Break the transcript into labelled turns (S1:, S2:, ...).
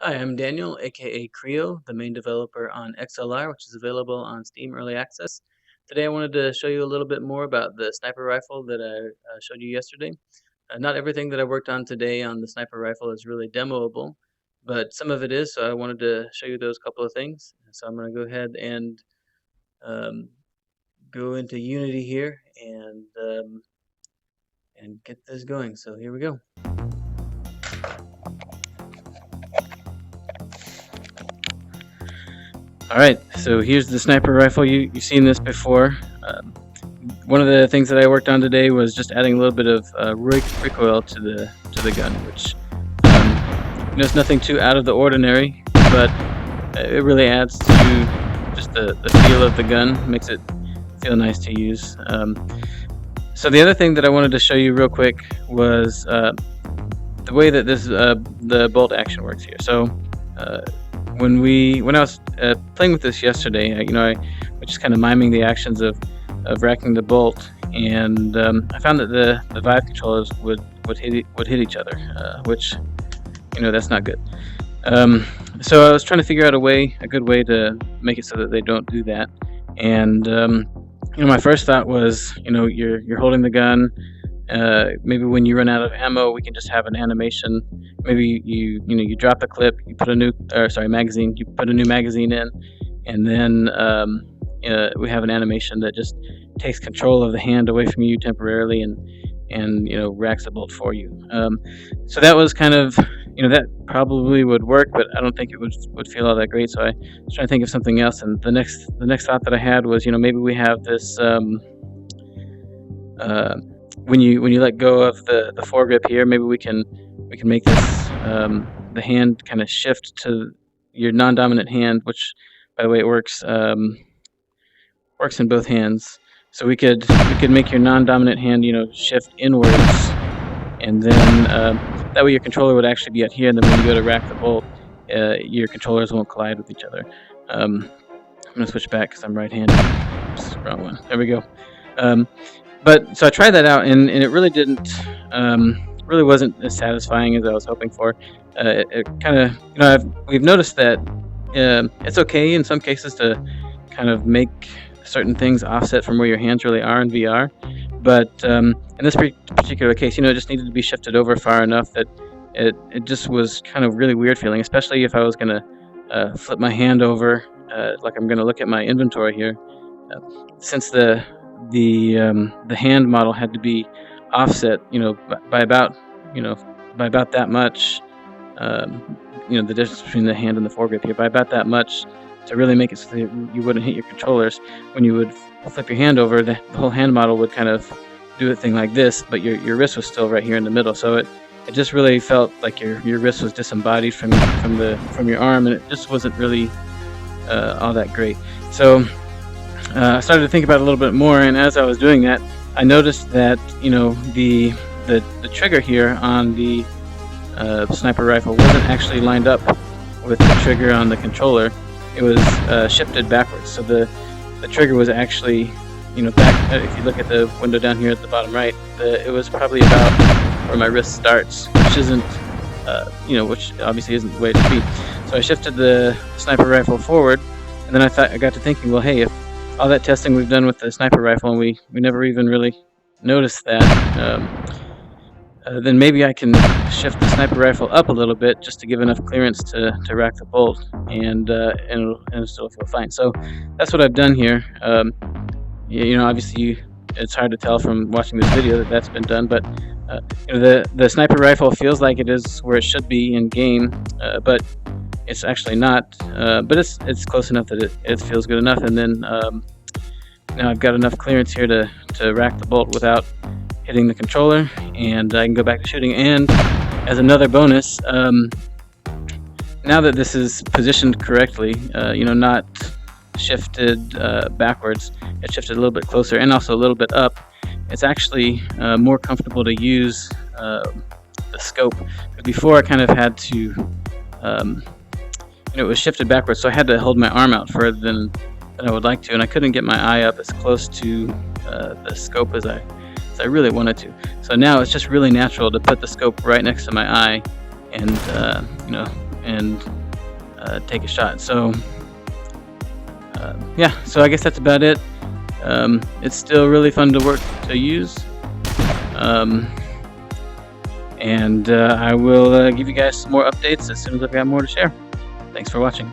S1: Hi, I'm Daniel, aka Creo, the main developer on XLR, which is available on Steam Early Access. Today I wanted to show you a little bit more about the sniper rifle that I showed you yesterday. Not everything that I worked on today on the sniper rifle is really demoable, but some of it is, so I wanted to show you those couple of things. So I'm going to go ahead and um, go into Unity here and get this going. So here we go. Alright, so here's the sniper rifle. You've seen this before. One of the things that I worked on today was just adding a little bit of recoil to the gun, which is nothing too out of the ordinary, but it really adds to just the feel of the gun, makes it feel nice to use. So the other thing that I wanted to show you real quick was the way that this the bolt action works here. So when I was playing with this yesterday, I was just kind of miming the actions of racking the bolt, and I found that the Vive controllers would hit each other, which that's not good. So I was trying to figure out a good way to make it so that they don't do that. And my first thought was, you're holding the gun. Maybe when you run out of ammo, we can just have an animation. Maybe you drop the clip, you put magazine, you put a new magazine in, and then we have an animation that just takes control of the hand away from you temporarily and racks the bolt for you. So that was kind of, that probably would work, but I don't think it would feel all that great. So I was trying to think of something else, and the next thought that I had was, maybe we have this when you let go of the foregrip here, maybe we can make this the hand kind of shift to your non-dominant hand, which, by the way, it works in both hands. So we could make your non-dominant hand shift inwards, and then that way your controller would actually be out here, and then when you go to rack the bolt, your controllers won't collide with each other. I'm gonna switch back because I'm right-handed. Oops, wrong one. There we go. But so I tried that out, and it really really wasn't as satisfying as I was hoping for. It kind of, we've noticed that it's okay in some cases to kind of make certain things offset from where your hands really are in VR, but in this particular case, it just needed to be shifted over far enough that it just was kind of really weird feeling, especially if I was gonna flip my hand over, like I'm gonna look at my inventory here, since the hand model had to be offset, by about that much, the difference between the hand and the foregrip here, by about that much, to really make it so that you wouldn't hit your controllers. When you would flip your hand over, the whole hand model would kind of do a thing like this, but your wrist was still right here in the middle. So it just really felt like your wrist was disembodied from your arm, and it just wasn't really all that great. So I started to think about it a little bit more, and as I was doing that, I noticed that the trigger here on the sniper rifle wasn't actually lined up with the trigger on the controller. It was shifted backwards. So the trigger was actually back. If you look at the window down here at the bottom right, it was probably about where my wrist starts, which isn't which obviously isn't the way it should be. So I shifted the sniper rifle forward, and then I got to thinking, well, hey, if all that testing we've done with the sniper rifle, and we never even really noticed that, then maybe I can shift the sniper rifle up a little bit just to give enough clearance to rack the bolt, and it'll still feel fine. So that's what I've done here. Obviously it's hard to tell from watching this video that that's been done, but the sniper rifle feels like it is where it should be in game, but it's actually not, but it's close enough that it feels good enough. And then now I've got enough clearance here to rack the bolt without hitting the controller, and I can go back to shooting. And as another bonus, now that this is positioned correctly, not shifted backwards, it's shifted a little bit closer and also a little bit up, it's actually more comfortable to use the scope. Before I kind of had to it was shifted backwards, so I had to hold my arm out further than I would like to, and I couldn't get my eye up as close to the scope as I really wanted to. So now it's just really natural to put the scope right next to my eye and and take a shot. So yeah, so I guess that's about it. It's still really fun to use, and I will give you guys some more updates as soon as I've got more to share. Thanks for watching.